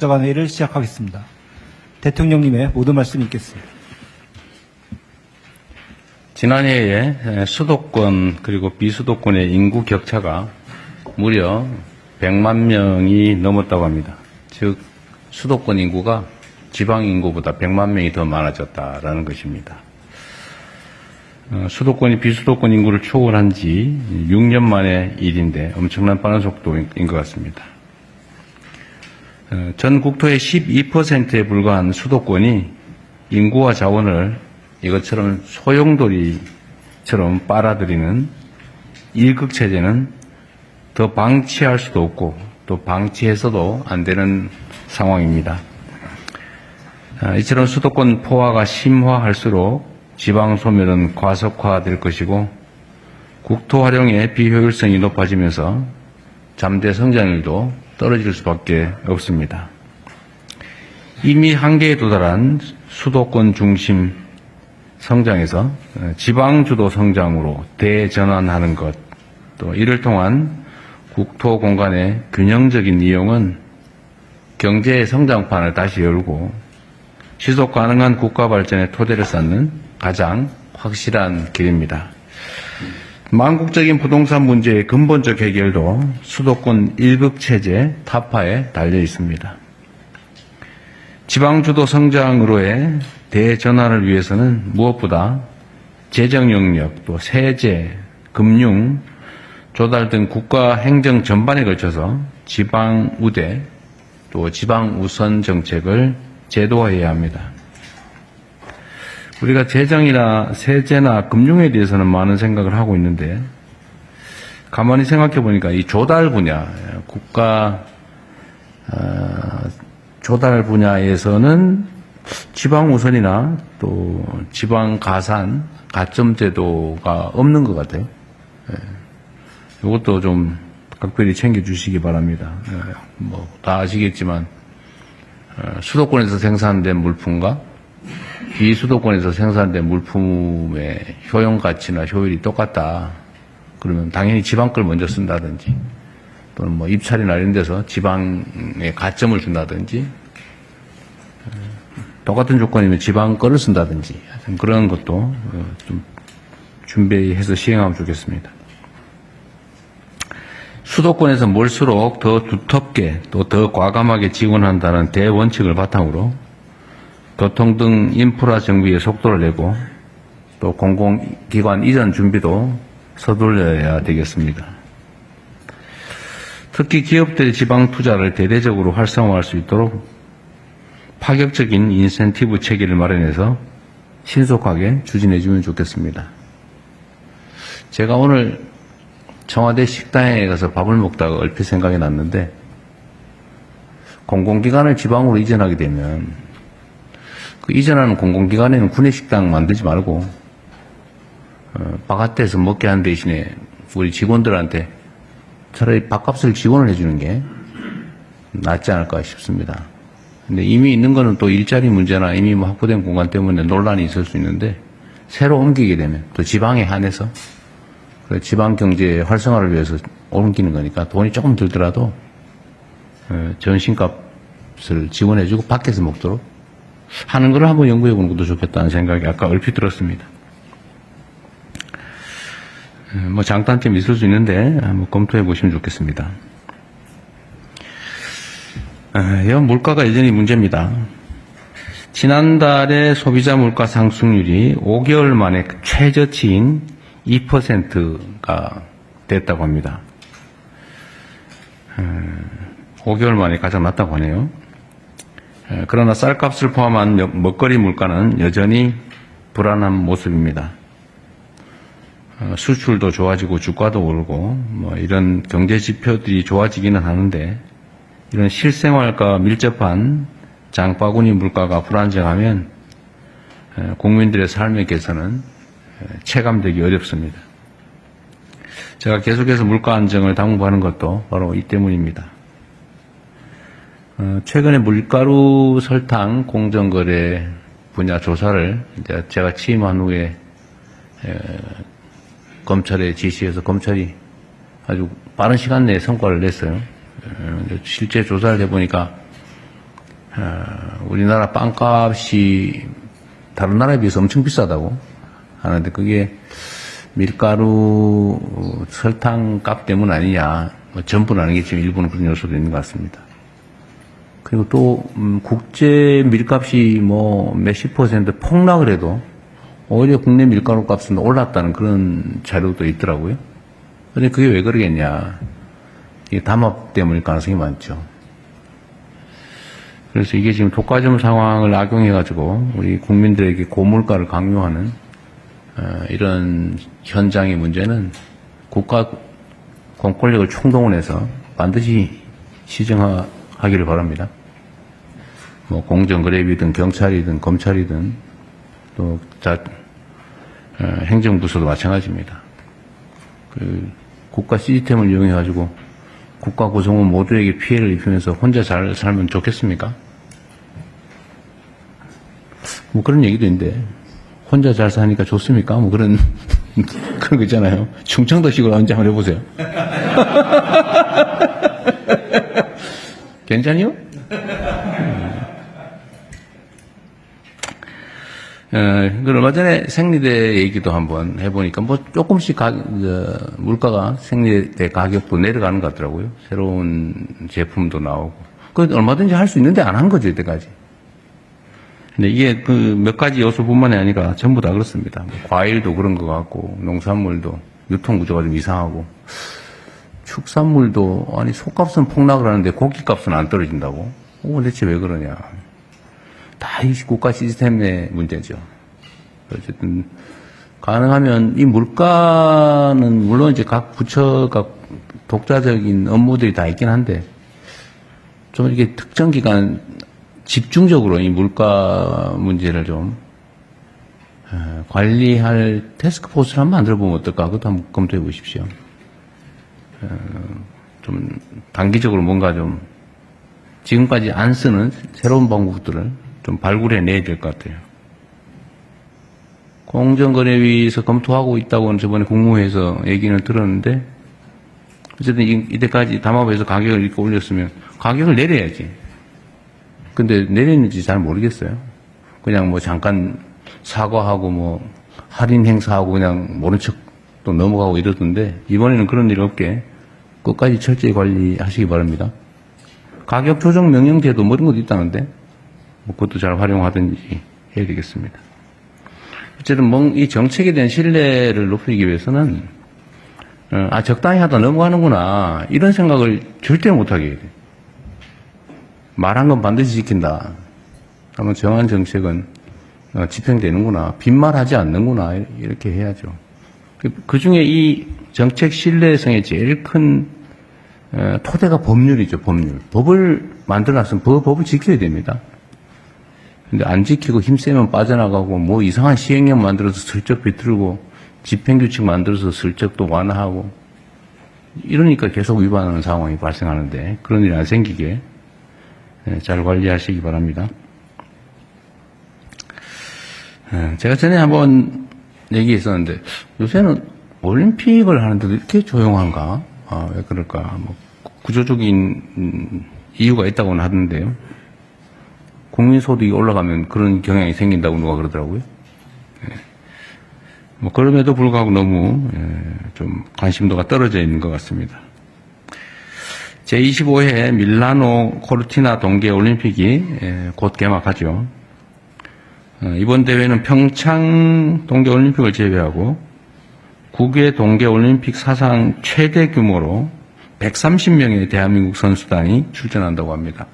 기자간회의를 시작하겠습니다. 대통령님의 모든 말씀이 있겠습니다. 지난해에 수도권 그리고 비수도권의 인구 격차가 무려 100만 명이 넘었다고 합니다. 즉 수도권 인구가 지방 인구보다 100만 명이 더 많아졌다라는 것입니다. 수도권이 비수도권 인구를 초월한 지 6년 만의 일인데 엄청난 빠른 속도인 것 같습니다. 전 국토의 12%에 불과한 수도권이 인구와 자원을 이것처럼 소용돌이처럼 빨아들이는 일극체제는 더 방치할 수도 없고 또 방치해서도 안 되는 상황입니다. 이처럼 수도권 포화가 심화할수록 지방 소멸은 과속화될 것이고 국토 활용의 비효율성이 높아지면서 잠재 성장률도 떨어질 수밖에 없습니다. 이미 한계에 도달한 수도권 중심 성장에서 지방주도 성장으로 대전환하는 것, 또 이를 통한 국토 공간의 균형적인 이용은 경제의 성장판을 다시 열고 지속 가능한 국가 발전의 토대를 쌓는 가장 확실한 길입니다. 망국적인 부동산 문제의 근본적 해결도 수도권 일극체제 타파에 달려 있습니다. 지방주도 성장으로의 대전환을 위해서는 무엇보다 재정 영역, 또 세제, 금융, 조달 등 국가 행정 전반에 걸쳐서 지방 우대, 또 지방 우선 정책을 제도화해야 합니다. 우리가 재정이나 세제나 금융에 대해서는 많은 생각을 하고 있는데 가만히 생각해 보니까 이 조달 분야, 국가 조달 분야에서는 지방 우선이나 또 지방 가산, 가점 제도가 없는 것 같아요. 이것도 좀 각별히 챙겨주시기 바랍니다. 뭐 다 아시겠지만 수도권에서 생산된 물품과 비수도권에서 생산된 물품의 효용 가치나 효율이 똑같다. 그러면 당연히 지방 걸 먼저 쓴다든지 또는 뭐 입찰이나 이런 데서 지방에 가점을 준다든지 똑같은 조건이면 지방 거를 쓴다든지 그런 것도 좀 준비해서 시행하면 좋겠습니다. 수도권에서 몰수록 더 두텁게 또 더 과감하게 지원한다는 대원칙을 바탕으로 교통 등 인프라 정비에 속도를 내고 또 공공기관 이전 준비도 서둘러야 되겠습니다. 특히 기업들의 지방 투자를 대대적으로 활성화할 수 있도록 파격적인 인센티브 체계를 마련해서 신속하게 추진해 주면 좋겠습니다. 제가 오늘 청와대 식당에 가서 밥을 먹다가 얼핏 생각이 났는데 공공기관을 지방으로 이전하게 되면 그 이전하는 공공기관에는 구내식당 만들지 말고 바깥에서 먹게 하는 대신에 우리 직원들한테 차라리 밥값을 지원을 해주는 게 낫지 않을까 싶습니다. 근데 이미 있는 거는 또 일자리 문제나 이미 뭐 확보된 공간 때문에 논란이 있을 수 있는데 새로 옮기게 되면 또 지방에 한해서 지방 경제 활성화를 위해서 옮기는 거니까 돈이 조금 들더라도 전신값을 지원해주고 밖에서 먹도록 하는 걸 한번 연구해 보는 것도 좋겠다는 생각이 아까 얼핏 들었습니다. 뭐 장단점이 있을 수 있는데 한번 검토해 보시면 좋겠습니다. 물가가 여전히 문제입니다. 지난달에 소비자 물가 상승률이 5개월 만에 최저치인 2%가 됐다고 합니다. 5개월 만에 가장 낮다고 하네요. 그러나 쌀값을 포함한 먹거리 물가는 여전히 불안한 모습입니다. 수출도 좋아지고 주가도 오르고 뭐 이런 경제 지표들이 좋아지기는 하는데 이런 실생활과 밀접한 장바구니 물가가 불안정하면 국민들의 삶의 개선은 체감되기 어렵습니다. 제가 계속해서 물가 안정을 당부하는 것도 바로 이 때문입니다. 최근에 밀가루 설탕 공정거래 분야 조사를 이제 제가 취임한 후에 검찰에 지시해서 검찰이 아주 빠른 시간 내에 성과를 냈어요. 실제 조사를 해보니까 우리나라 빵값이 다른 나라에 비해서 엄청 비싸다고 하는데 그게 밀가루, 설탕 값 때문 아니냐. 뭐 전부는 아니겠지만 일부는 그런 요소도 있는 것 같습니다. 그리고 또 국제 밀값이 뭐 몇십 퍼센트 폭락을 해도 오히려 국내 밀가루 값은 올랐다는 그런 자료도 있더라고요. 근데 그게 왜 그러겠냐. 이게 담합 때문일 가능성이 많죠. 그래서 이게 지금 독과점 상황을 악용해가지고 우리 국민들에게 고물가를 강요하는 이런 현장의 문제는 국가 공권력을 총동원해서 반드시 시정하기를 바랍니다. 뭐 공정거래위든 경찰이든 검찰이든 또 행정부서도 마찬가지입니다. 그 국가 시스템을 이용해가지고 국가 구성원 모두에게 피해를 입히면서 혼자 잘 살면 좋겠습니까? 뭐 그런 얘기도 있는데 혼자 잘 사니까 좋습니까? 뭐 그런 거 있잖아요. 충청도식으로 언제 한번 해보세요. 괜찮요? 얼마 전에 생리대 얘기도 한번 해보니까 뭐 조금씩 물가가 생리대 가격도 내려가는 것 같더라고요. 새로운 제품도 나오고. 그 얼마든지 할 수 있는데 안 한 거죠, 이때까지. 근데 이게 그 몇 가지 요소뿐만이 아니라 전부 다 그렇습니다. 뭐 과일도 그런 것 같고, 농산물도 유통 구조가 좀 이상하고, 축산물도 아니 소값은 폭락을 하는데 고기값은 안 떨어진다고. 대체 왜 그러냐. 다 이 국가 시스템의 문제죠. 어쨌든 가능하면 이 물가는 물론 이제 각 부처가 독자적인 업무들이 다 있긴 한데 좀 이게 특정 기간 집중적으로 이 물가 문제를 좀 관리할 태스크포스를 한번 만들어 보면 어떨까? 그것도 한번 검토해 보십시오. 좀 단기적으로 뭔가 좀 지금까지 안 쓰는 새로운 방법들을 좀 발굴해 내야 될 것 같아요. 공정거래위에서 검토하고 있다고는 저번에 국무회에서 얘기는 들었는데 어쨌든 이때까지 담합에서 가격을 이렇게 올렸으면 가격을 내려야지. 근데 내렸는지 잘 모르겠어요. 그냥 뭐 잠깐 사과하고 뭐 할인 행사하고 그냥 모른 척 또 넘어가고 이러던데 이번에는 그런 일 없게 끝까지 철저히 관리하시기 바랍니다. 가격 조정 명령제도 뭐 이런 것도 있다는데 뭐 그것도 잘 활용하든지 해야 되겠습니다. 어쨌든 이 정책에 대한 신뢰를 높이기 위해서는 적당히 하다 넘어가는구나 이런 생각을 절대 못하게 해야 돼. 말한 건 반드시 지킨다. 그러면 정한 정책은 집행되는구나. 빈말하지 않는구나 이렇게 해야죠. 그중에 이 정책 신뢰성의 제일 큰 토대가 법률이죠. 법을 만들어놨으면 법을 지켜야 됩니다. 근데 안 지키고 힘세면 빠져나가고 뭐 이상한 시행령 만들어서 슬쩍 비틀고 집행규칙 만들어서 슬쩍 또 완화하고 이러니까 계속 위반하는 상황이 발생하는데 그런 일이 안 생기게 잘 관리하시기 바랍니다. 제가 전에 한번 얘기했었는데 요새는 올림픽을 하는데도 이렇게 조용한가? 왜 그럴까? 뭐 구조적인 이유가 있다고는 하던데요. 국민소득이 올라가면 그런 경향이 생긴다고 누가 그러더라고요. 뭐 그럼에도 불구하고 너무 좀 관심도가 떨어져 있는 것 같습니다. 제25회 밀라노 코르티나 동계올림픽이 곧 개막하죠. 이번 대회는 평창 동계올림픽을 제외하고 9개 동계올림픽 사상 최대 규모로 130명의 대한민국 선수단이 출전한다고 합니다.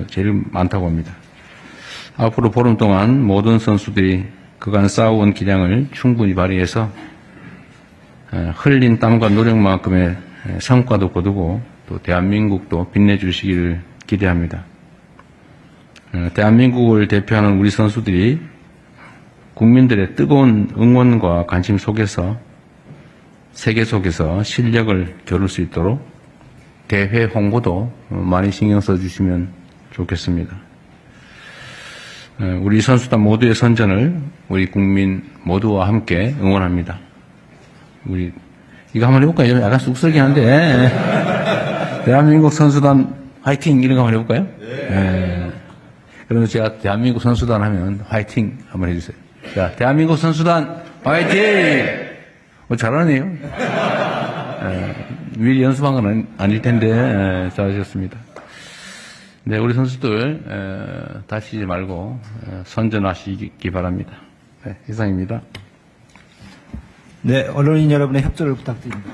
제일 많다고 합니다. 앞으로 보름 동안 모든 선수들이 그간 쌓아온 기량을 충분히 발휘해서 흘린 땀과 노력만큼의 성과도 거두고 또 대한민국도 빛내주시기를 기대합니다. 대한민국을 대표하는 우리 선수들이 국민들의 뜨거운 응원과 관심 속에서 세계 속에서 실력을 겨룰 수 있도록 대회 홍보도 많이 신경 써주시면 좋겠습니다. 우리 선수단 모두의 선전을 우리 국민 모두와 함께 응원합니다. 우리 이거 한번 해볼까요? 약간 쑥스럽긴 한데 대한민국 선수단 화이팅 이런 거 한번 해볼까요? 네. 그러면 제가 대한민국 선수단 하면 화이팅 한번 해주세요. 자, 대한민국 선수단 화이팅! 잘하네요. 미리 연습한 건 아닐 텐데 잘하셨습니다. 네, 우리 선수들 다치지 말고 선전하시기 바랍니다. 네, 이상입니다. 네, 언론인 여러분의 협조를 부탁드립니다.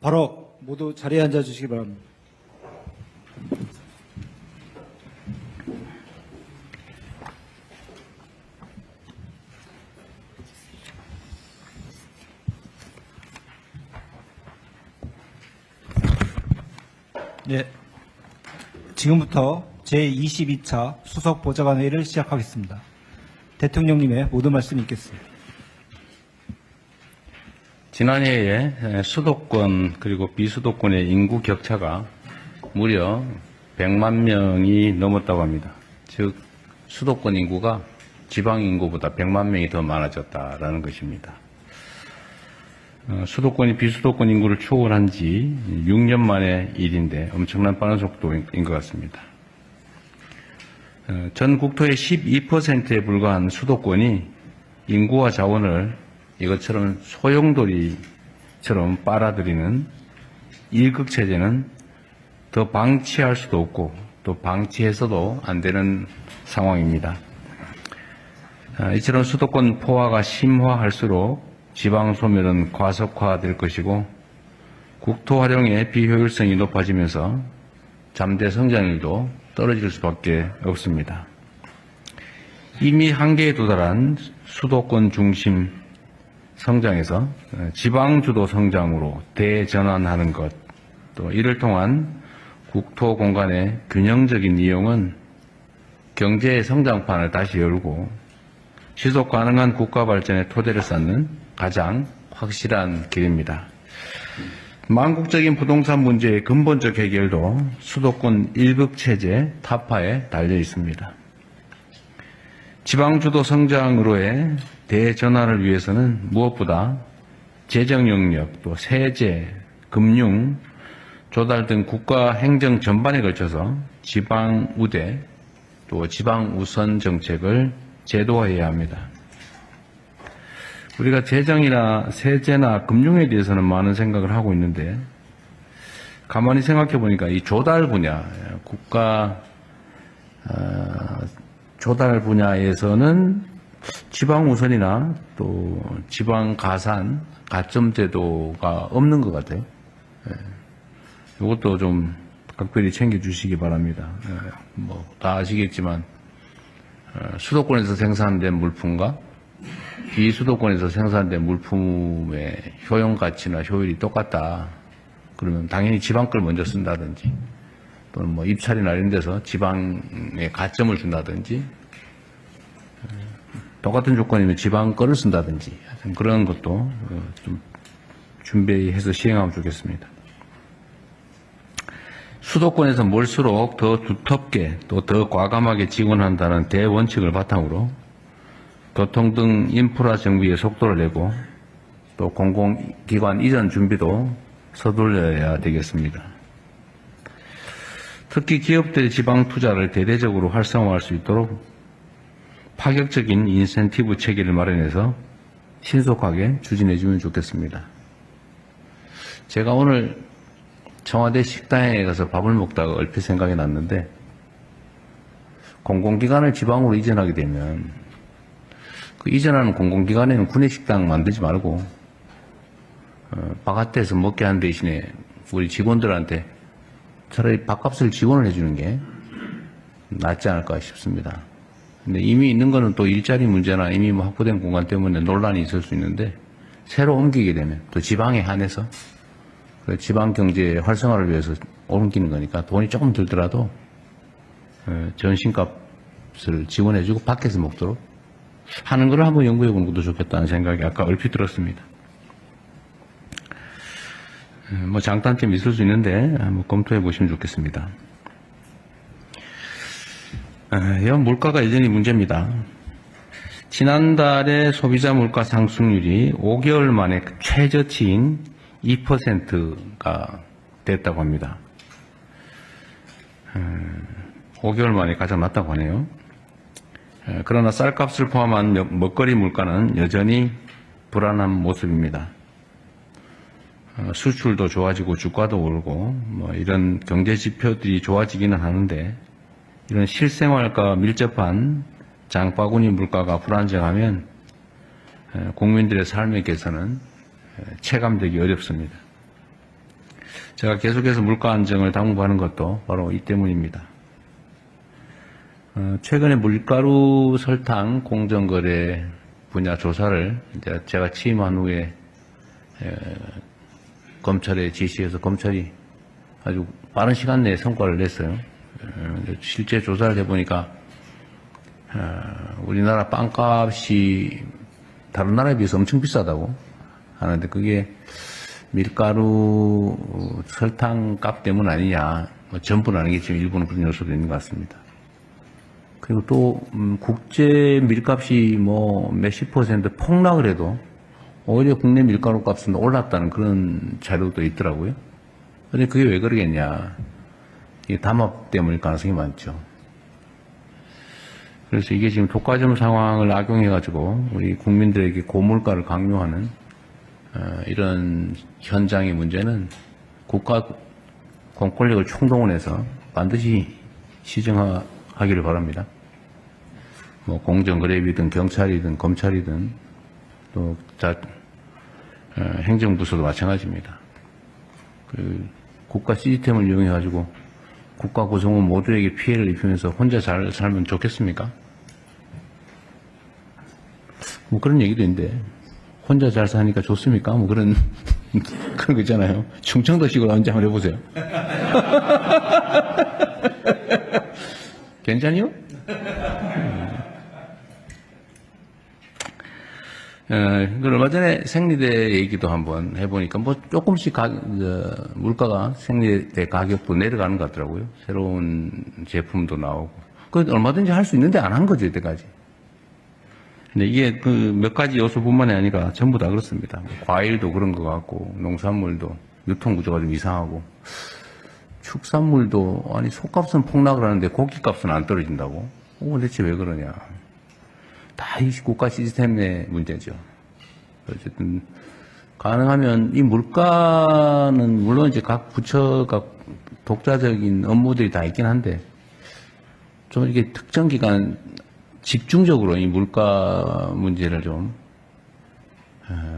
바로 모두 자리에 앉아 주시기 바랍니다. 네, 지금부터 제22차 수석 보좌관 회의를 시작하겠습니다. 대통령님의 모든 말씀이 있겠습니다. 지난해에 수도권 그리고 비수도권의 인구 격차가 무려 100만 명이 넘었다고 합니다. 즉 수도권 인구가 지방 인구보다 100만 명이 더 많아졌다라는 것입니다. 수도권이 비수도권 인구를 초월한 지 6년 만의 일인데 엄청난 빠른 속도인 것 같습니다. 전 국토의 12%에 불과한 수도권이 인구와 자원을 이것처럼 소용돌이처럼 빨아들이는 일극체제는 더 방치할 수도 없고 또 방치해서도 안 되는 상황입니다. 이처럼 수도권 포화가 심화할수록 지방 소멸은 과속화될 것이고 국토 활용의 비효율성이 높아지면서 잠재 성장률도 떨어질 수밖에 없습니다. 이미 한계에 도달한 수도권 중심 성장에서 지방 주도 성장으로 대전환하는 것, 또 이를 통한 국토 공간의 균형적인 이용은 경제의 성장판을 다시 열고 지속 가능한 국가 발전의 토대를 쌓는 가장 확실한 길입니다. 망국적인 부동산 문제의 근본적 해결도 수도권 일극체제 타파에 달려 있습니다. 지방주도 성장으로의 대전환을 위해서는 무엇보다 재정 영역, 또 세제, 금융, 조달 등 국가 행정 전반에 걸쳐서 지방 우대, 또 지방 우선 정책을 제도화해야 합니다. 우리가 재정이나 세제나 금융에 대해서는 많은 생각을 하고 있는데 가만히 생각해 보니까 이 조달 분야, 국가 조달 분야에서는 지방 우선이나 또 지방 가산, 가점 제도가 없는 것 같아요. 이것도 좀 각별히 챙겨주시기 바랍니다. 다 아시겠지만 수도권에서 생산된 물품과 비수도권에서 생산된 물품의 효용 가치나 효율이 똑같다. 그러면 당연히 지방 걸 먼저 쓴다든지 또는 뭐 입찰이나 이런 데서 지방에 가점을 준다든지 똑같은 조건이면 지방 거를 쓴다든지 그런 것도 좀 준비해서 시행하면 좋겠습니다. 수도권에서 몰수록 더 두텁게 또 더 과감하게 지원한다는 대원칙을 바탕으로 교통 등 인프라 정비에 속도를 내고 또 공공기관 이전 준비도 서둘러야 되겠습니다. 특히 기업들의 지방 투자를 대대적으로 활성화할 수 있도록 파격적인 인센티브 체계를 마련해서 신속하게 추진해 주면 좋겠습니다. 제가 오늘 청와대 식당에 가서 밥을 먹다가 얼핏 생각이 났는데 공공기관을 지방으로 이전하게 되면 그 이전하는 공공기관에는 구내식당 만들지 말고 바깥에서 먹게 하는 대신에 우리 직원들한테 차라리 밥값을 지원을 해주는 게 낫지 않을까 싶습니다. 근데 이미 있는 거는 또 일자리 문제나 이미 뭐 확보된 공간 때문에 논란이 있을 수 있는데 새로 옮기게 되면 또 지방에 한해서 그 지방 경제 활성화를 위해서 옮기는 거니까 돈이 조금 들더라도 전신값을 지원해주고 밖에서 먹도록 하는 걸 한번 연구해 보는 것도 좋겠다는 생각이 아까 얼핏 들었습니다. 뭐 장단점이 있을 수 있는데 한번 검토해 보시면 좋겠습니다. 물가가 여전히 문제입니다. 지난달에 소비자 물가 상승률이 5개월 만에 최저치인 2%가 됐다고 합니다. 5개월 만에 가장 낮다고 하네요. 그러나 쌀값을 포함한 먹거리 물가는 여전히 불안한 모습입니다. 수출도 좋아지고 주가도 오르고 뭐 이런 경제 지표들이 좋아지기는 하는데 이런 실생활과 밀접한 장바구니 물가가 불안정하면 국민들의 삶의 개선은 체감되기 어렵습니다. 제가 계속해서 물가 안정을 당부하는 것도 바로 이 때문입니다. 최근에 밀가루, 설탕, 공정거래 분야 조사를 이제 제가 취임한 후에 검찰에 지시해서 검찰이 아주 빠른 시간 내에 성과를 냈어요. 실제 조사를 해보니까 우리나라 빵값이 다른 나라에 비해서 엄청 비싸다고 하는데 그게 밀가루, 설탕 값 때문 아니냐. 뭐 전부는 아니겠지만 일부는 그런 요소도 있는 것 같습니다. 그리고 또 국제 밀값이 뭐 몇십 퍼센트 폭락을 해도 오히려 국내 밀가루 값은 올랐다는 그런 자료도 있더라고요. 근데 그게 왜 그러겠냐. 이게 담합 때문일 가능성이 많죠. 그래서 이게 지금 독과점 상황을 악용해가지고 우리 국민들에게 고물가를 강요하는 이런 현장의 문제는 국가 공권력을 총동원해서 반드시 시정하기를 바랍니다. 뭐 공정거래위든 경찰이든 검찰이든 또 행정부서도 마찬가지입니다. 그 국가 시스템을 이용해가지고 국가 구성원 모두에게 피해를 입히면서 혼자 잘 살면 좋겠습니까? 뭐 그런 얘기도 있는데 혼자 잘 사니까 좋습니까? 뭐 그런 거 있잖아요. 충청도식으로 언제 한번 해보세요. 괜찮이요? 얼마 전에 생리대 얘기도 한번 해보니까 뭐 조금씩 물가가 생리대 가격도 내려가는 것 같더라고요. 새로운 제품도 나오고. 그 얼마든지 할 수 있는데 안 한 거죠, 이때까지. 근데 이게 그 몇 가지 요소뿐만이 아니라 전부 다 그렇습니다. 과일도 그런 것 같고, 농산물도 유통 구조가 좀 이상하고, 축산물도 아니 소값은 폭락을 하는데 고기값은 안 떨어진다고. 대체 왜 그러냐. 다 이 국가 시스템의 문제죠. 어쨌든 가능하면 이 물가는 물론 이제 각 부처가 독자적인 업무들이 다 있긴 한데 좀 이게 특정 기간 집중적으로 이 물가 문제를 좀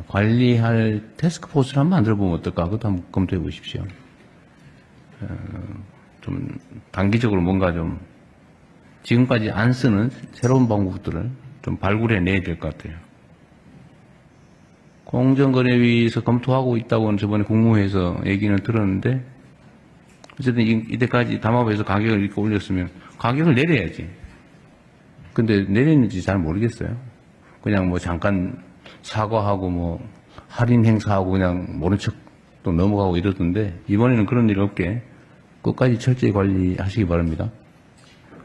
관리할 태스크포스를 한번 만들어 보면 어떨까? 그것도 한번 검토해 보십시오. 좀 단기적으로 뭔가 좀 지금까지 안 쓰는 새로운 방법들을 좀 발굴해 내야 될 것 같아요. 공정거래위에서 검토하고 있다고는 저번에 국무회에서 얘기는 들었는데 어쨌든 이때까지 담합에서 가격을 이렇게 올렸으면 가격을 내려야지. 근데 내렸는지 잘 모르겠어요. 그냥 뭐 잠깐 사과하고 뭐 할인 행사하고 그냥 모른 척 또 넘어가고 이러던데 이번에는 그런 일 없게 끝까지 철저히 관리하시기 바랍니다.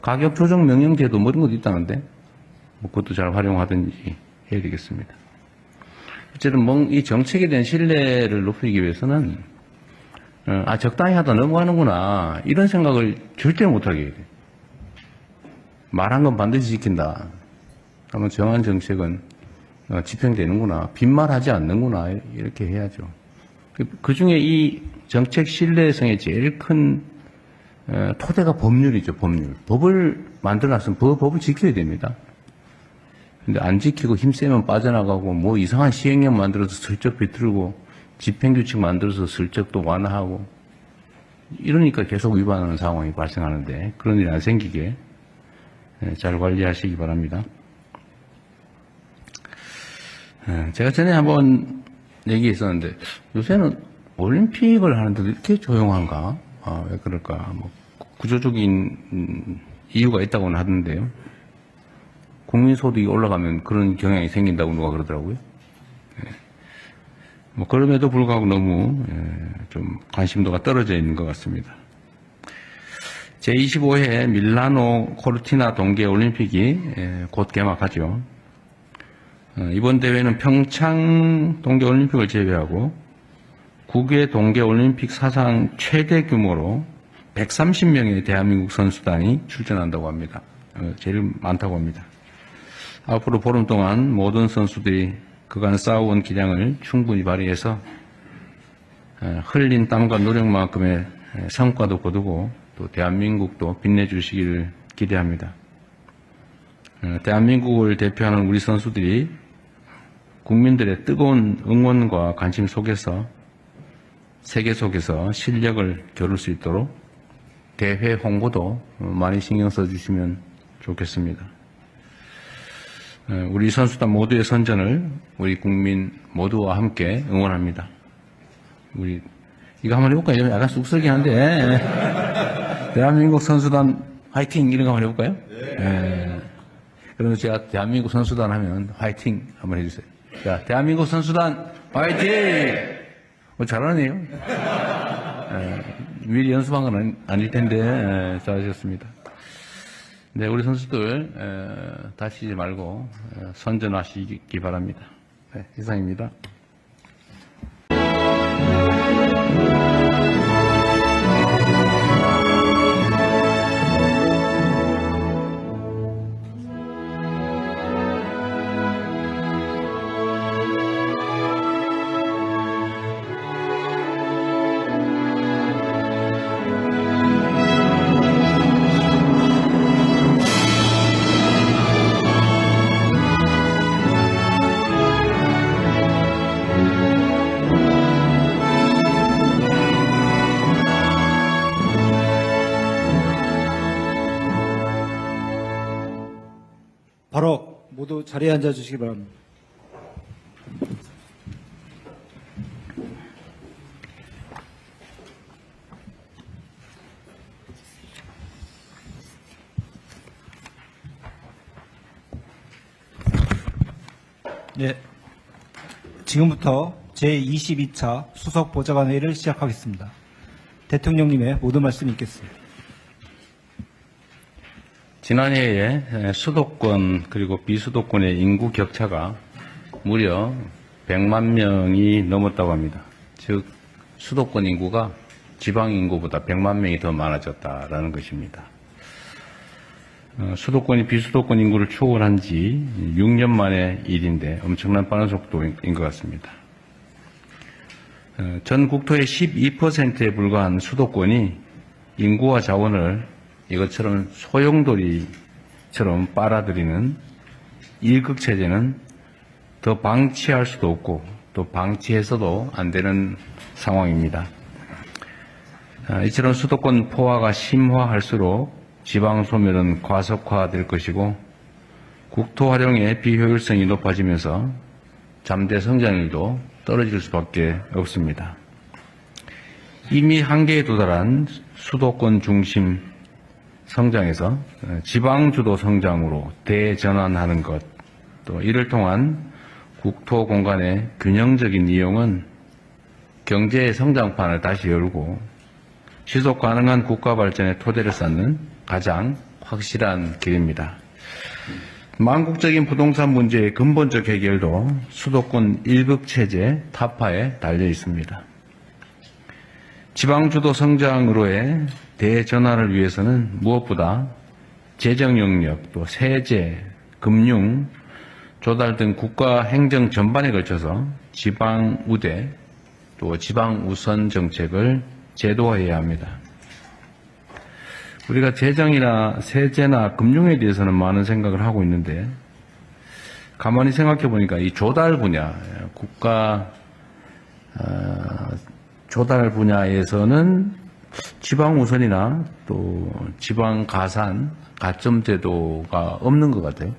가격 조정 명령제도 뭐 이런 것도 있다는데 뭐 그것도 잘 활용하든지 해야 되겠습니다. 어쨌든 이 정책에 대한 신뢰를 높이기 위해서는 적당히 하다 넘어가는구나 이런 생각을 절대 못하게 해야 돼요. 말한 건 반드시 지킨다. 그러면 정한 정책은 집행되는구나. 빈말하지 않는구나. 이렇게 해야죠. 그 중에 이 정책 신뢰성의 제일 큰 토대가 법률이죠. 법률. 법을 만들어놨으면 법을 지켜야 됩니다. 근데 안 지키고 힘세면 빠져나가고 뭐 이상한 시행령 만들어서 슬쩍 비틀고 집행규칙 만들어서 슬쩍 또 완화하고 이러니까 계속 위반하는 상황이 발생하는데 그런 일이 안 생기게 잘 관리하시기 바랍니다. 제가 전에 한번 얘기했었는데 요새는 올림픽을 하는데도 이렇게 조용한가? 왜 그럴까? 뭐 구조적인 이유가 있다고는 하던데요. 국민소득이 올라가면 그런 경향이 생긴다고 누가 그러더라고요. 뭐 그럼에도 불구하고 너무 좀 관심도가 떨어져 있는 것 같습니다. 제25회 밀라노 코르티나 동계올림픽이 곧 개막하죠. 이번 대회는 평창 동계올림픽을 제외하고 9개 동계올림픽 사상 최대 규모로 130명의 대한민국 선수단이 출전한다고 합니다. 제일 많다고 합니다. 앞으로 보름 동안 모든 선수들이 그간 쌓아온 기량을 충분히 발휘해서 흘린 땀과 노력만큼의 성과도 거두고 또 대한민국도 빛내주시기를 기대합니다. 대한민국을 대표하는 우리 선수들이 국민들의 뜨거운 응원과 관심 속에서 세계 속에서 실력을 겨룰 수 있도록 대회 홍보도 많이 신경 써주시면 좋겠습니다. 우리 선수단 모두의 선전을 우리 국민 모두와 함께 응원합니다. 우리 이거 한번 해볼까요? 약간 쑥스럽긴 한데 대한민국 선수단 화이팅 이런 거 한번 해볼까요? 네. 그러면 제가 대한민국 선수단 하면 화이팅 한번 해주세요. 자, 대한민국 선수단 화이팅! 잘하네요. 미리 연습한 건 아닐 텐데 잘하셨습니다. 네, 우리 선수들 다치지 말고 선전하시기 바랍니다. 네, 이상입니다. 바로 모두 자리에 앉아주시기 바랍니다. 네, 지금부터 제22차 수석보좌관회의를 시작하겠습니다. 대통령님의 모든 말씀이 있겠습니다. 지난해에 수도권 그리고 비수도권의 인구 격차가 무려 100만 명이 넘었다고 합니다. 즉 수도권 인구가 지방 인구보다 100만 명이 더 많아졌다라는 것입니다. 수도권이 비수도권 인구를 초월한 지 6년 만의 일인데 엄청난 빠른 속도인 것 같습니다. 전 국토의 12%에 불과한 수도권이 인구와 자원을 이것처럼 소용돌이처럼 빨아들이는 일극체제는 더 방치할 수도 없고 또 방치해서도 안 되는 상황입니다. 이처럼 수도권 포화가 심화할수록 지방 소멸은 과속화될 것이고 국토 활용의 비효율성이 높아지면서 잠재 성장률도 떨어질 수밖에 없습니다. 이미 한계에 도달한 수도권 중심 성장에서 지방주도 성장으로 대전환하는 것, 또 이를 통한 국토 공간의 균형적인 이용은 경제의 성장판을 다시 열고 지속 가능한 국가 발전의 토대를 쌓는 가장 확실한 길입니다. 망국적인 부동산 문제의 근본적 해결도 수도권 일극체제 타파에 달려 있습니다. 지방주도 성장으로의 대전환을 위해서는 무엇보다 재정 영역, 또 세제, 금융, 조달 등 국가 행정 전반에 걸쳐서 지방 우대, 또 지방 우선 정책을 제도화해야 합니다. 우리가 재정이나 세제나 금융에 대해서는 많은 생각을 하고 있는데 가만히 생각해 보니까 이 조달 분야, 국가 조달 분야에서는 지방 우선이나 또 지방 가산, 가점 제도가 없는 것 같아요.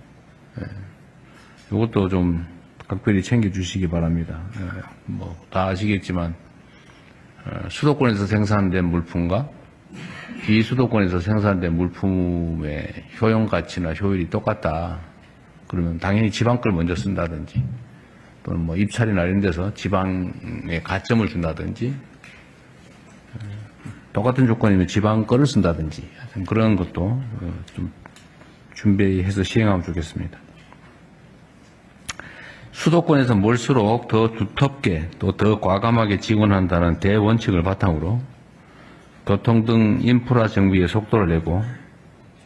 이것도 좀 각별히 챙겨주시기 바랍니다. 뭐 다 아시겠지만 수도권에서 생산된 물품과 비수도권에서 생산된 물품의 효용 가치나 효율이 똑같다. 그러면 당연히 지방 걸 먼저 쓴다든지 또는 뭐 입찰이나 이런 데서 지방에 가점을 준다든지 똑같은 조건이면 지방 거를 쓴다든지 그런 것도 좀 준비해서 시행하면 좋겠습니다. 수도권에서 몰수록 더 두텁게 또 더 과감하게 지원한다는 대원칙을 바탕으로 교통 등 인프라 정비에 속도를 내고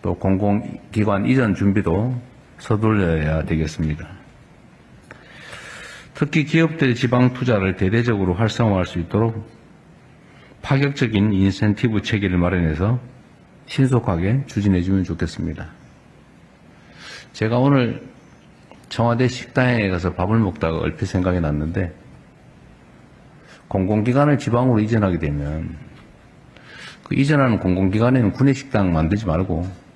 또 공공기관 이전 준비도 서둘러야 되겠습니다. 특히 기업들의 지방 투자를 대대적으로 활성화할 수 있도록 파격적인 인센티브 체계를 마련해서 신속하게 추진해 주면 좋겠습니다. 제가 오늘 청와대 식당에 가서 밥을 먹다가 얼핏 생각이 났는데 공공기관을 지방으로 이전하게 되면 그 이전하는 공공기관에는 구내식당 만들지 말고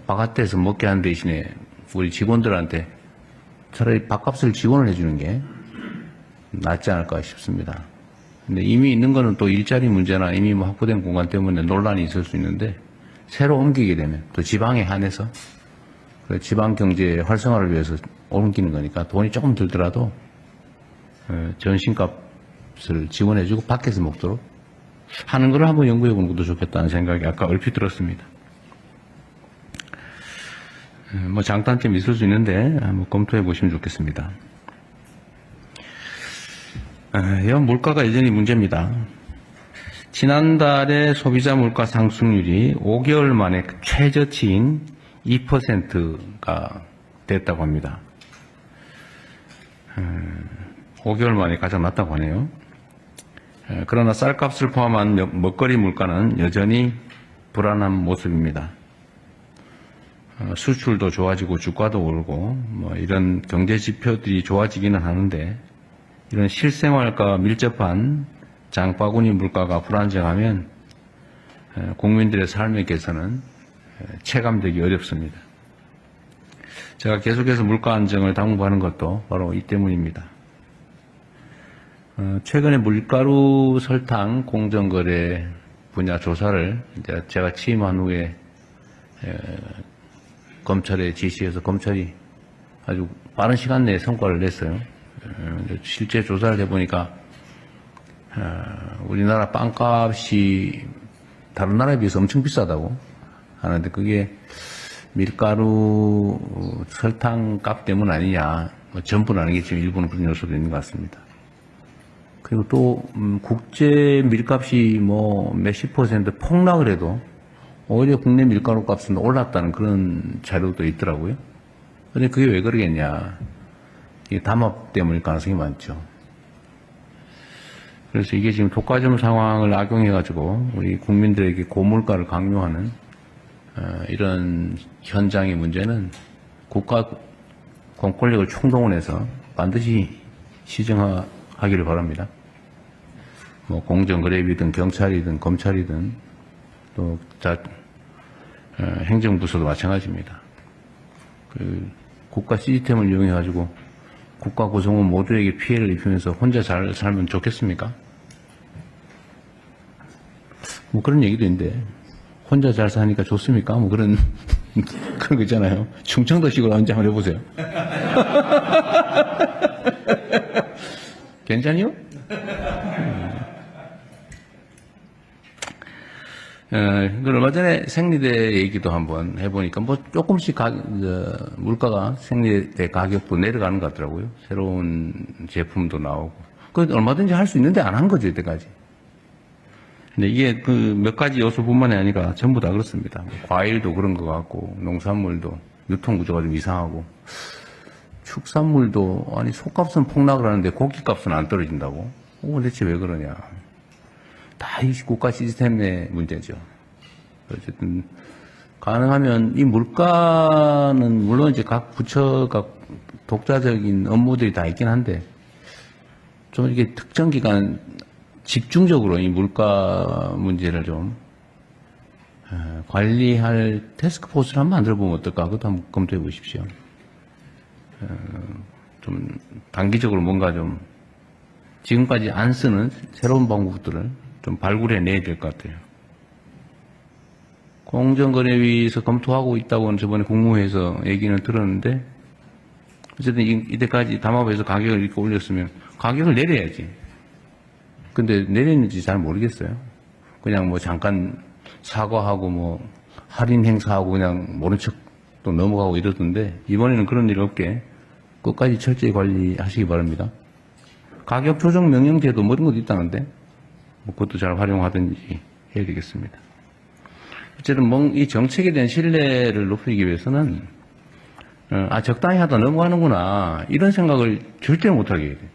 바깥에서 먹게 하는 대신에 우리 직원들한테 차라리 밥값을 지원을 해주는 게 낫지 않을까 싶습니다. 근데 이미 있는 거는 또 일자리 문제나 이미 뭐 확보된 공간 때문에 논란이 있을 수 있는데 새로 옮기게 되면 또 지방에 한해서 지방 경제 활성화를 위해서 옮기는 거니까 돈이 조금 들더라도 전신값을 지원해주고 밖에서 먹도록 하는 걸 한번 연구해 보는 것도 좋겠다는 생각이 아까 얼핏 들었습니다. 뭐 장단점이 있을 수 있는데 한번 검토해 보시면 좋겠습니다. 물가가 여전히 문제입니다. 지난달에 소비자 물가 상승률이 5개월 만에 최저치인 2%가 됐다고 합니다. 5개월 만에 가장 낮다고 하네요. 그러나 쌀값을 포함한 먹거리 물가는 여전히 불안한 모습입니다. 수출도 좋아지고 주가도 오르고 뭐 이런 경제 지표들이 좋아지기는 하는데 이런 실생활과 밀접한 장바구니 물가가 불안정하면 국민들의 삶의 개선은 체감되기 어렵습니다. 제가 계속해서 물가 안정을 당부하는 것도 바로 이 때문입니다. 최근에 밀가루, 설탕, 공정거래 분야 조사를 이제 제가 취임한 후에 검찰에 지시해서 검찰이 아주 빠른 시간 내에 성과를 냈어요. 실제 조사를 해보니까 우리나라 빵값이 다른 나라에 비해서 엄청 비싸다고 하는데 그게 밀가루, 설탕 값 때문 아니냐. 뭐 전부는 아니겠지만 일부는 그런 요소도 있는 것 같습니다. 그리고 또 국제 밀값이 뭐 몇십 % 폭락을 해도 오히려 국내 밀가루 값은 올랐다는 그런 자료도 있더라고요. 근데 그게 왜 그러겠냐. 이게 담합 때문일 가능성이 많죠. 그래서 이게 지금 독과점 상황을 악용해가지고 우리 국민들에게 고물가를 강요하는 이런 현장의 문제는 국가 공권력을 총동원해서 반드시 시정하기를 바랍니다. 뭐 공정거래위든 경찰이든 검찰이든 또 행정부서도 마찬가지입니다. 그 국가 시스템을 이용해가지고 국가 구성원 모두에게 피해를 입히면서 혼자 잘 살면 좋겠습니까? 뭐 그런 얘기도 있는데 혼자 잘 사니까 좋습니까? 뭐 그런 거 있잖아요. 충청도식으로 언제 한번 해보세요. 괜찮이요? 얼마 전에 생리대 얘기도 한번 해보니까 뭐 조금씩 물가가 생리대 가격도 내려가는 것 같더라고요. 새로운 제품도 나오고. 그 얼마든지 할 수 있는데 안 한 거죠, 이때까지. 근데 이게 그 몇 가지 요소뿐만이 아니라 전부 다 그렇습니다. 과일도 그런 것 같고, 농산물도 유통 구조가 좀 이상하고, 축산물도 아니 소값은 폭락을 하는데 고기값은 안 떨어진다고? 대체 왜 그러냐? 다 이 국가 시스템의 문제죠. 어쨌든 가능하면 이 물가는 물론 이제 각 부처가 독자적인 업무들이 다 있긴 한데 좀 이렇게 특정 기간 집중적으로 이 물가 문제를 좀 관리할 태스크포스를 한번 만들어보면 어떨까? 그것도 한번 검토해 보십시오. 좀 단기적으로 뭔가 좀 지금까지 안 쓰는 새로운 방법들을 좀 발굴해내야 될 것 같아요. 공정거래위에서 검토하고 있다고는 저번에 국무회에서 얘기는 들었는데 어쨌든 이때까지 담합에서 가격을 이렇게 올렸으면 가격을 내려야지. 근데 내렸는지 잘 모르겠어요. 그냥 뭐 잠깐 사과하고 뭐 할인 행사하고 그냥 모른 척 또 넘어가고 이러던데 이번에는 그런 일 없게 끝까지 철저히 관리하시기 바랍니다. 가격 조정 명령제도 뭐 이런 것도 있다는데 뭐 그것도 잘 활용하든지 해야 되겠습니다. 어쨌든 이 정책에 대한 신뢰를 높이기 위해서는 적당히 하다 넘어가는구나 이런 생각을 절대 못하게 해야 돼요.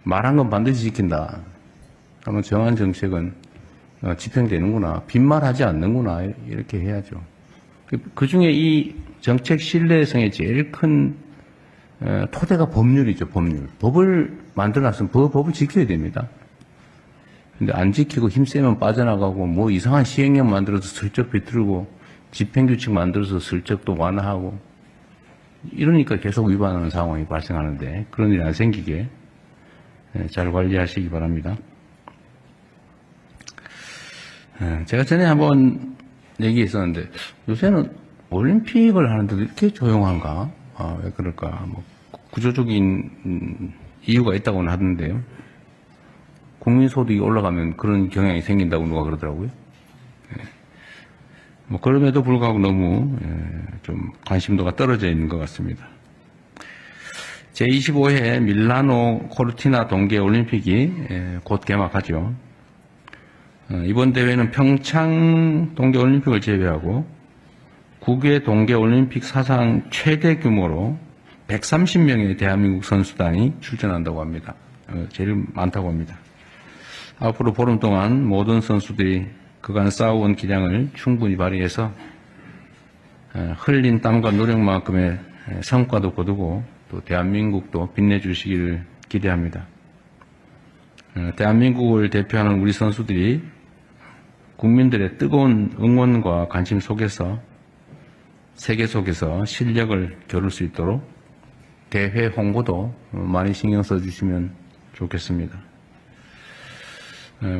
말한 건 반드시 지킨다. 그러면 정한 정책은 집행되는구나. 빈말하지 않는구나. 이렇게 해야죠. 그 중에 이 정책 신뢰성의 제일 큰 토대가 법률이죠. 법률. 법을 만들어놨으면 법을 지켜야 됩니다. 근데 안 지키고 힘세면 빠져나가고 뭐 이상한 시행령 만들어서 슬쩍 비틀고 집행규칙 만들어서 슬쩍 또 완화하고 이러니까 계속 위반하는 상황이 발생하는데 그런 일이 안 생기게 잘 관리하시기 바랍니다. 제가 전에 한번 얘기했었는데 요새는 올림픽을 하는데도 이렇게 조용한가? 왜 그럴까? 뭐 구조적인 이유가 있다고는 하던데요. 국민소득이 올라가면 그런 경향이 생긴다고 누가 그러더라고요. 뭐 그럼에도 불구하고 너무 좀 관심도가 떨어져 있는 것 같습니다. 제25회 밀라노 코르티나 동계올림픽이 곧 개막하죠. 이번 대회는 평창 동계올림픽을 제외하고 9개 동계올림픽 사상 최대 규모로 130명의 대한민국 선수단이 출전한다고 합니다. 제일 많다고 합니다. 앞으로 보름 동안 모든 선수들이 그간 쌓아온 기량을 충분히 발휘해서 흘린 땀과 노력만큼의 성과도 거두고 또 대한민국도 빛내주시기를 기대합니다. 대한민국을 대표하는 우리 선수들이 국민들의 뜨거운 응원과 관심 속에서 세계 속에서 실력을 겨룰 수 있도록 대회 홍보도 많이 신경 써주시면 좋겠습니다.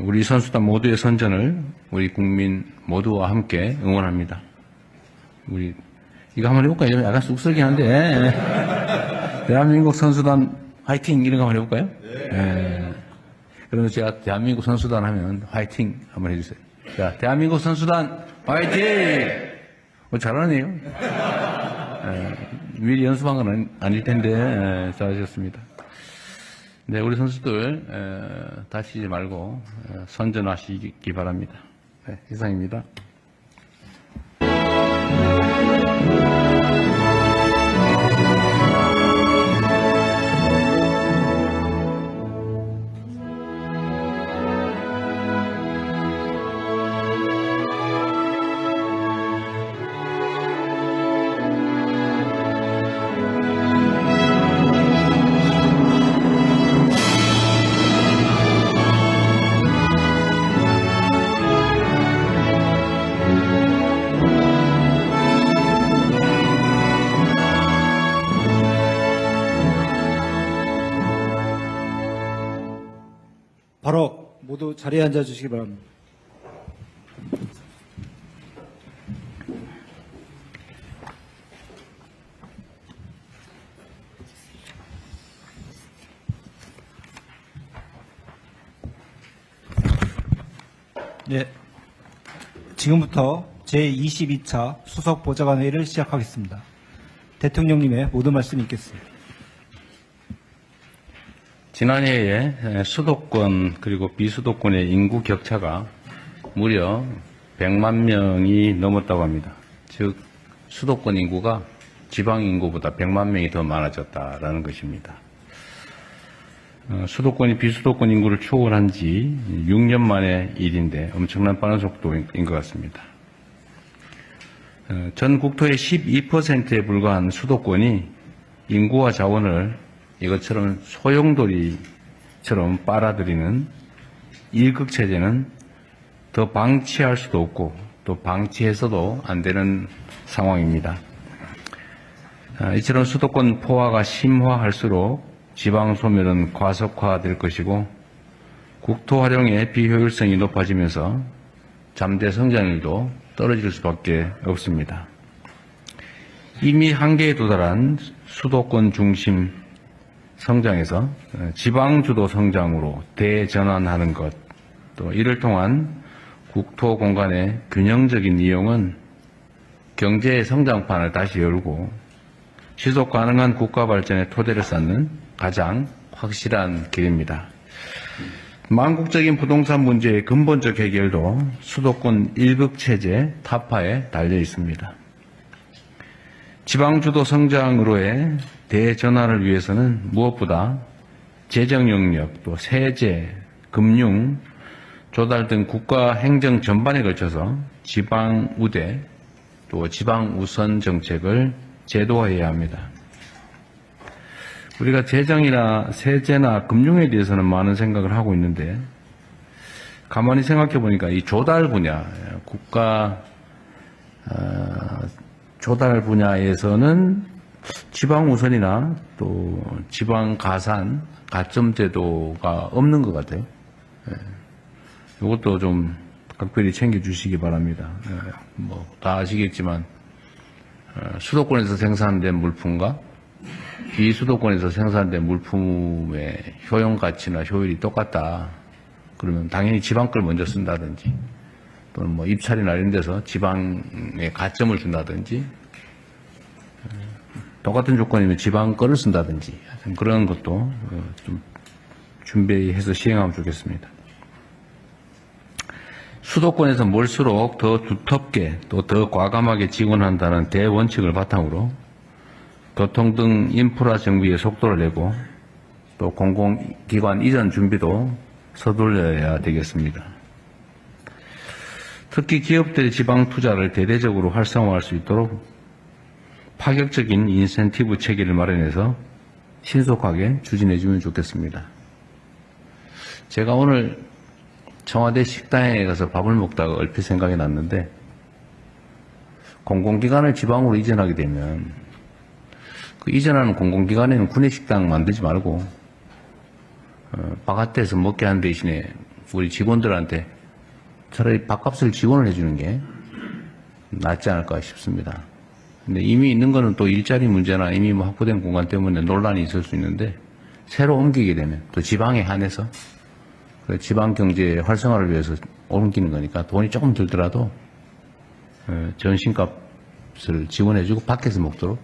우리 선수단 모두의 선전을 우리 국민 모두와 함께 응원합니다. 우리 이거 한번 해볼까요? 약간 쑥스럽긴 한데 대한민국 선수단 화이팅 이런 거 한번 해볼까요? 네. 그러면 제가 대한민국 선수단 하면 화이팅 한번 해주세요. 자, 대한민국 선수단 화이팅! 잘하네요. 미리 연습한 건 아닐 텐데 잘하셨습니다. 네, 우리 선수들 다치지 말고 선전하시기 바랍니다. 네, 이상입니다. 바로 모두 자리에 앉아주시기 바랍니다. 네, 지금부터 제22차 수석보좌관회의를 시작하겠습니다. 대통령님의 모든 말씀이 있겠습니다. 지난해에 수도권 그리고 비수도권의 인구 격차가 무려 100만 명이 넘었다고 합니다. 즉 수도권 인구가 지방 인구보다 100만 명이 더 많아졌다라는 것입니다. 수도권이 비수도권 인구를 초월한 지 6년 만의 일인데 엄청난 빠른 속도인 것 같습니다. 전 국토의 12%에 불과한 수도권이 인구와 자원을 이것처럼 소용돌이처럼 빨아들이는 일극체제는 더 방치할 수도 없고 또 방치해서도 안 되는 상황입니다. 이처럼 수도권 포화가 심화할수록 지방 소멸은 과속화될 것이고 국토 활용의 비효율성이 높아지면서 잠재 성장률도 떨어질 수밖에 없습니다. 이미 한계에 도달한 수도권 중심 성장에서 지방 주도 성장으로 대전환하는 것, 또 이를 통한 국토 공간의 균형적인 이용은 경제의 성장판을 다시 열고 지속 가능한 국가 발전의 토대를 쌓는 가장 확실한 길입니다. 망국적인 부동산 문제의 근본적 해결도 수도권 일극체제 타파에 달려 있습니다. 지방주도 성장으로의 대전환을 위해서는 무엇보다 재정 영역, 또 세제, 금융, 조달 등 국가 행정 전반에 걸쳐서 지방 우대, 또 지방 우선 정책을 제도화해야 합니다. 우리가 재정이나 세제나 금융에 대해서는 많은 생각을 하고 있는데 가만히 생각해 보니까 이 조달 분야, 국가 조달 분야에서는 지방 우선이나 또 지방 가산, 가점 제도가 없는 것 같아요. 이것도 좀 각별히 챙겨주시기 바랍니다. 뭐 다 아시겠지만 수도권에서 생산된 물품과 비수도권에서 생산된 물품의 효용 가치나 효율이 똑같다. 그러면 당연히 지방 걸 먼저 쓴다든지 또는 뭐 입찰이나 이런 데서 지방에 가점을 준다든지 똑같은 조건이면 지방 거를 쓴다든지 그런 것도 좀 준비해서 시행하면 좋겠습니다. 수도권에서 몰수록 더 두텁게 또 더 과감하게 지원한다는 대원칙을 바탕으로 교통 등 인프라 정비에 속도를 내고 또 공공기관 이전 준비도 서둘러야 되겠습니다. 특히 기업들의 지방 투자를 대대적으로 활성화할 수 있도록 파격적인 인센티브 체계를 마련해서 신속하게 추진해 주면 좋겠습니다. 제가 오늘 청와대 식당에 가서 밥을 먹다가 얼핏 생각이 났는데 공공기관을 지방으로 이전하게 되면 그 이전하는 공공기관에는 구내식당 만들지 말고 바깥에서 먹게 하는 대신에 우리 직원들한테 차라리 밥값을 지원을 해주는 게 낫지 않을까 싶습니다. 근데 이미 있는 거는 또 일자리 문제나 이미 뭐 확보된 공간 때문에 논란이 있을 수 있는데 새로 옮기게 되면 또 지방에 한해서 지방 경제 활성화를 위해서 옮기는 거니까 돈이 조금 들더라도 전신값을 지원해주고 밖에서 먹도록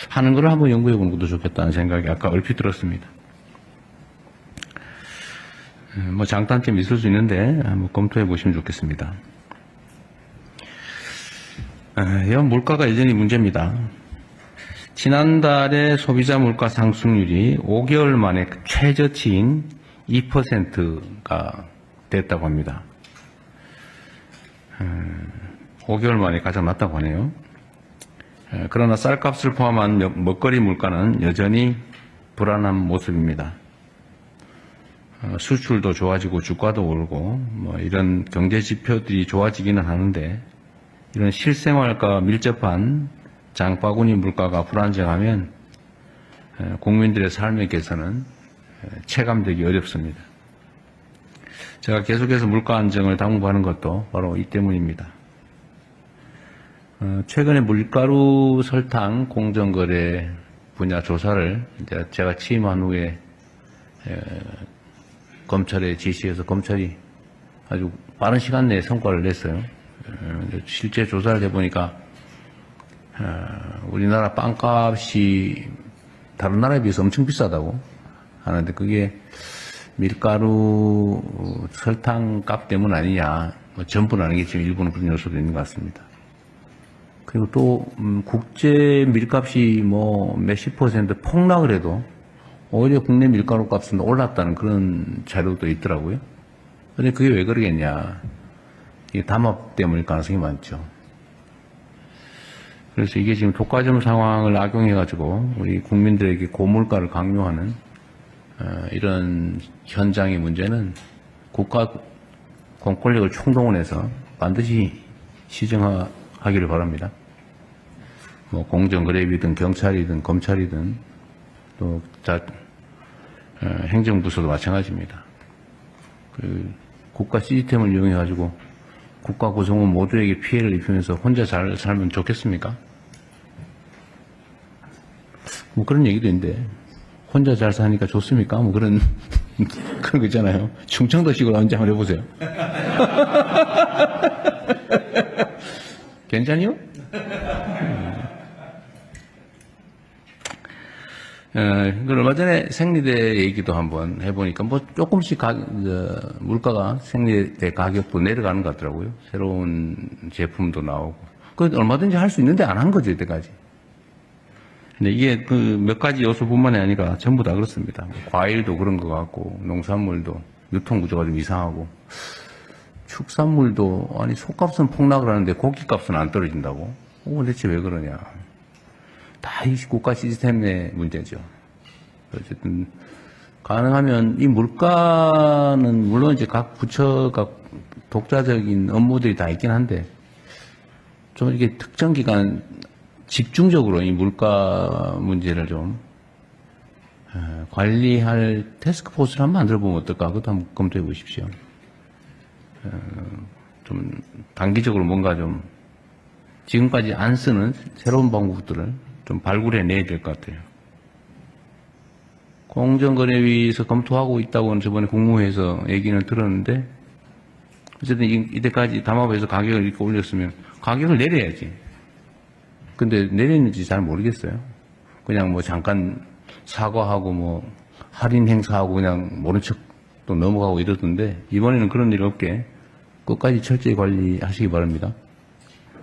하는 걸 한번 연구해 보는 것도 좋겠다는 생각이 아까 얼핏 들었습니다. 뭐 장단점이 있을 수 있는데 한번 검토해 보시면 좋겠습니다. 물가가 여전히 문제입니다. 지난달에 소비자 물가 상승률이 5개월 만에 최저치인 2%가 됐다고 합니다. 5개월 만에 가장 낮다고 하네요. 그러나 쌀값을 포함한 먹거리 물가는 여전히 불안한 모습입니다. 수출도 좋아지고 주가도 오르고 뭐 이런 경제 지표들이 좋아지기는 하는데 이런 실생활과 밀접한 장바구니 물가가 불안정하면 국민들의 삶의 개선은 체감되기 어렵습니다. 제가 계속해서 물가 안정을 당부하는 것도 바로 이 때문입니다. 최근에 밀가루, 설탕, 공정거래 분야 조사를 이제 제가 취임한 후에 검찰에 지시해서 검찰이 아주 빠른 시간 내에 성과를 냈어요. 실제 조사를 해보니까 우리나라 빵값이 다른 나라에 비해서 엄청 비싸다고 하는데 그게 밀가루, 설탕 값 때문 아니냐. 뭐 전부는 아니겠지만 일부는 그런 요소도 있는 것 같습니다. 그리고 또 국제 밀값이 뭐 몇십 % 폭락을 해도 오히려 국내 밀가루 값은 올랐다는 그런 자료도 있더라고요. 그런데 그게 왜 그러겠냐. 이게 담합 때문일 가능성이 많죠. 그래서 이게 지금 독과점 상황을 악용해가지고 우리 국민들에게 고물가를 강요하는 이런 현장의 문제는 국가 공권력을 총동원해서 반드시 시정하기를 바랍니다. 뭐 공정거래위든 경찰이든 검찰이든 또 행정부서도 마찬가지입니다. 그 국가 시스템을 이용해가지고 국가 구성원 모두에게 피해를 입히면서 혼자 잘 살면 좋겠습니까? 뭐 그런 얘기도 있는데 혼자 잘 사니까 좋습니까? 뭐 그런 그런 거 있잖아요. 충청도식으로 언제 한번 해보세요. 괜찮요? 그 얼마 전에 생리대 얘기도 한번 해보니까 뭐 조금씩 물가가 생리대 가격도 내려가는 것 같더라고요. 새로운 제품도 나오고. 그 얼마든지 할 수 있는데 안 한 거죠, 이때까지. 근데 이게 그 몇 가지 요소뿐만이 아니라 전부 다 그렇습니다. 과일도 그런 것 같고, 농산물도 유통 구조가 좀 이상하고, 축산물도 아니 속값은 폭락을 하는데 고기값은 안 떨어진다고? 대체 왜 그러냐? 다 이 국가 시스템의 문제죠. 어쨌든 가능하면 이 물가는 물론 이제 각 부처가 독자적인 업무들이 다 있긴 한데 좀 이렇게 특정 기간 집중적으로 이 물가 문제를 좀 관리할 태스크포스를 한번 만들어 보면 어떨까? 그것도 한번 검토해 보십시오. 좀 단기적으로 뭔가 좀 지금까지 안 쓰는 새로운 방법들을 좀 발굴해 내야 될 것 같아요. 공정거래위에서 검토하고 있다고는 저번에 국무회에서 얘기는 들었는데 어쨌든 이때까지 담합에서 가격을 이렇게 올렸으면 가격을 내려야지. 근데 내렸는지 잘 모르겠어요. 그냥 뭐 잠깐 사과하고 뭐 할인 행사하고 그냥 모른 척 또 넘어가고 이러던데 이번에는 그런 일 없게 끝까지 철저히 관리하시기 바랍니다.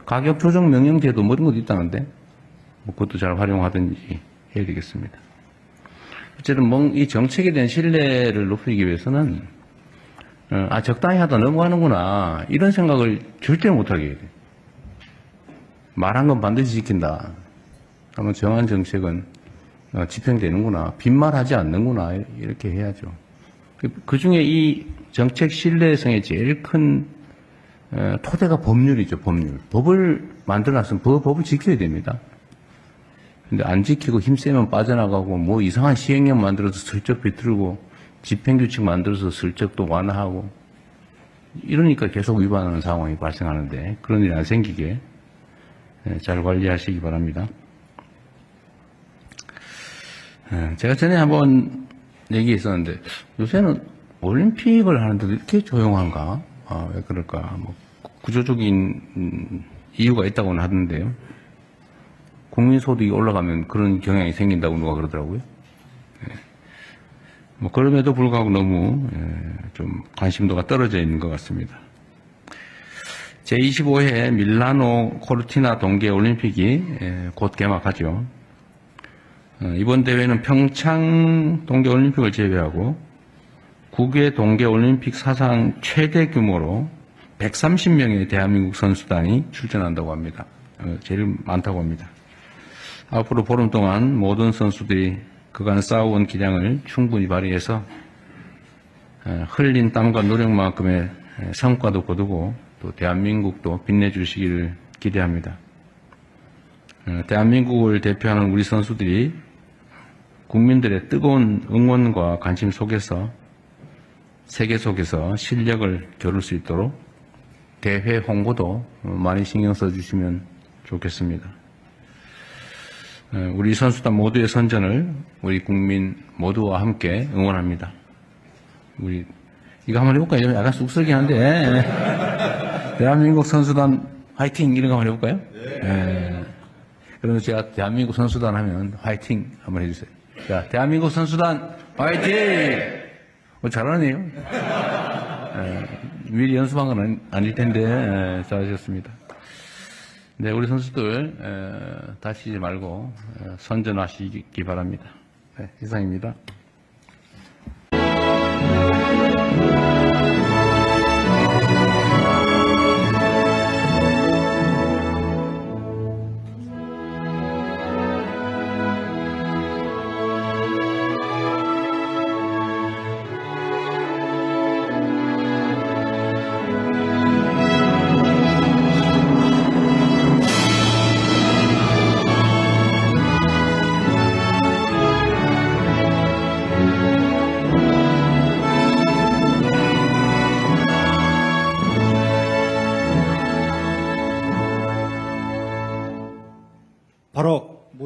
가격 조정 명령제도 뭐 이런 것도 있다는데 뭐 그것도 잘 활용하든지 해야 되겠습니다. 어쨌든 이 정책에 대한 신뢰를 높이기 위해서는 적당히 하다 넘어가는구나 이런 생각을 절대 못하게 해야 돼요. 말한 건 반드시 지킨다. 아마 정한 정책은 집행되는구나. 빈말하지 않는구나. 이렇게 해야죠. 그 중에 이 정책 신뢰성의 제일 큰 토대가 법률이죠. 법률. 법을 만들어놨으면 법을 지켜야 됩니다. 근데 안 지키고 힘세면 빠져나가고 뭐 이상한 시행령 만들어서 슬쩍 비틀고 집행규칙 만들어서 슬쩍 또 완화하고 이러니까 계속 위반하는 상황이 발생하는데 그런 일이 안 생기게 잘 관리하시기 바랍니다. 제가 전에 한번 얘기했었는데 요새는 올림픽을 하는데도 이렇게 조용한가? 왜 그럴까? 뭐 구조적인 이유가 있다고는 하던데요. 국민소득이 올라가면 그런 경향이 생긴다고 누가 그러더라고요. 뭐 그럼에도 불구하고 너무 좀 관심도가 떨어져 있는 것 같습니다. 제25회 밀라노 코르티나 동계올림픽이 곧 개막하죠. 이번 대회는 평창 동계올림픽을 제외하고 9개 동계올림픽 사상 최대 규모로 130명의 대한민국 선수단이 출전한다고 합니다. 제일 많다고 합니다. 앞으로 보름 동안 모든 선수들이 그간 쌓아온 기량을 충분히 발휘해서 흘린 땀과 노력만큼의 성과도 거두고 또 대한민국도 빛내주시기를 기대합니다. 대한민국을 대표하는 우리 선수들이 국민들의 뜨거운 응원과 관심 속에서 세계 속에서 실력을 겨룰 수 있도록 대회 홍보도 많이 신경 써주시면 좋겠습니다. 우리 선수단 모두의 선전을 우리 국민 모두와 함께 응원합니다. 우리 이거 한번 해볼까요? 약간 쑥스럽긴 한데 대한민국 선수단 화이팅 이런 거 한번 해볼까요? 네. 그러면 제가 대한민국 선수단 하면 화이팅 한번 해주세요. 자, 대한민국 선수단 화이팅! 잘하네요. 미리 연습한 건 아닐 텐데 잘하셨습니다. 네, 우리 선수들 다치지 말고 선전하시기 바랍니다. 네, 이상입니다.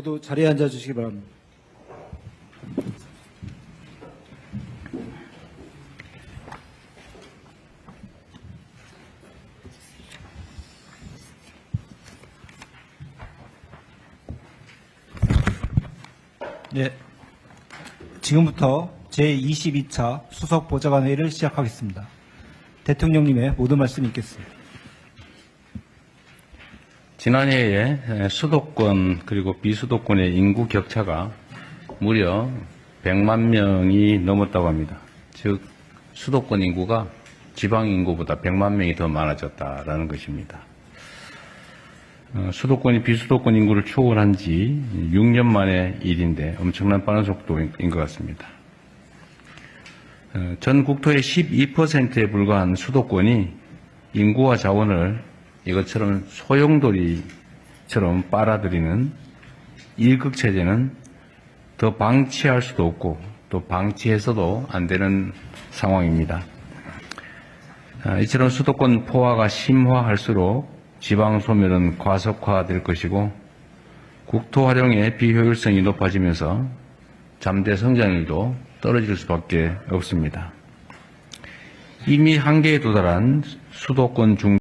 모두 자리에 앉아 주시기 바랍니다. 네. 지금부터 제22차 수석 보좌관 회의를 시작하겠습니다. 대통령님의 모든 말씀 있겠습니다. 지난해에 수도권 그리고 비수도권의 인구 격차가 무려 100만 명이 넘었다고 합니다. 즉 수도권 인구가 지방 인구보다 100만 명이 더 많아졌다라는 것입니다. 수도권이 비수도권 인구를 초월한 지 6년 만의 일인데 엄청난 빠른 속도인 것 같습니다. 전 국토의 12%에 불과한 수도권이 인구와 자원을 이것처럼 소용돌이처럼 빨아들이는 일극체제는 더 방치할 수도 없고 또 방치해서도 안 되는 상황입니다. 이처럼 수도권 포화가 심화할수록 지방 소멸은 과속화될 것이고 국토 활용의 비효율성이 높아지면서 잠재 성장률도 떨어질 수밖에 없습니다. 이미 한계에 도달한 수도권 중